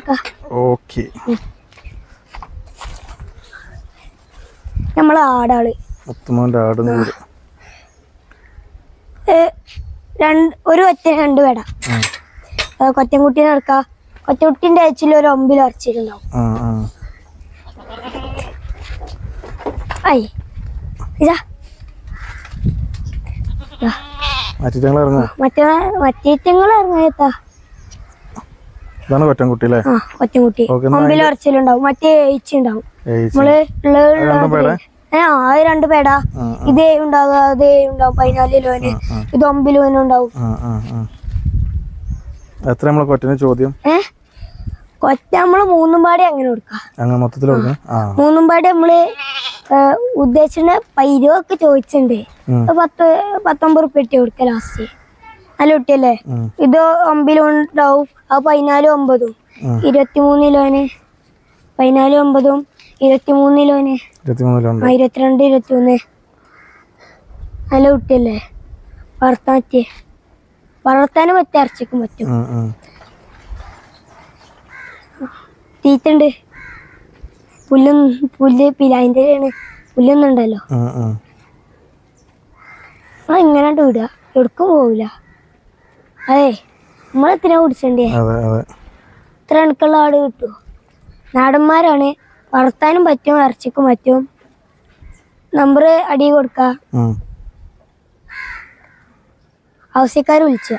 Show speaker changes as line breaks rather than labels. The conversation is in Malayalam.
കൊടുക്കാം.
ഓക്കെ.
നമ്മളെ ആടാള്
മുത്തുമോന്റെ ആട്
ഒരു ഒറ്റ 2 പേട. കൊറ്റൻകുട്ടീനെ ഇറക്കാം. കൊറ്റക്കുട്ടീൻ്റെ അയച്ചിൽ ഒരു 9 ഇറച്ചിട്ടുണ്ടാവും. മറ്റേറ്റങ്ങൾ ഇറങ്ങാ.
കൊറ്റൻകുട്ടി അല്ലേ?
കൊറ്റൻകുട്ടി 9 ഇറച്ചിലുണ്ടാവും. മറ്റേ ഏച്ചുണ്ടാവും. നമ്മള് 2 പേട. ഇതേ ഉണ്ടാവുക, അതേ ഉണ്ടാവും. 14 കിലോന്. ഇത് 9 കിലോനും ഉണ്ടാവും.
എത്ര നമ്മളെ കൊറ്റന് ചോദ്യം?
കൊറ്റ നമ്മള് 3 പാടി അങ്ങനെ കൊടുക്കാം.
അങ്ങനെ മൊത്തത്തിൽ
3 പാടി നമ്മള് ഉദ്ദേശിച്ച 20 ഒക്കെ ചോദിച്ചിട്ടുണ്ട്. 19 റുപ്യ ഇട്ട് കൊടുക്ക ലാസ്റ്റ്. നല്ല കുട്ടിയല്ലേ? ഇത് 9 കിലോ ഉണ്ടാവും. അത് 14 9 23 കിലോന്. 14 9 23 കിലോന്. 22 23. നല്ല കുട്ടിയല്ലേ? വളർത്താനും പറ്റും, ഇറച്ചിക്കും പറ്റും. തീറ്റുണ്ട്. പുല്ല് പിലായിന്റെ പുല്ലൊന്നുണ്ടല്ലോ. ഇങ്ങനെ വിടുക, എവിടേക്കും പോവില്ല. അതെ, നമ്മളെത്തിനാ കുടിച്ചണ്ടേ? ഇത്ര എണക്കുള്ള ആട് കിട്ടുമോ? നാടന്മാരാണ്. വളർത്താനും പറ്റും, ഇറച്ചിക്കും പറ്റും. നമ്പർ അടി കൊടുക്ക. ആവശ്യക്കാർ വിളിച്ച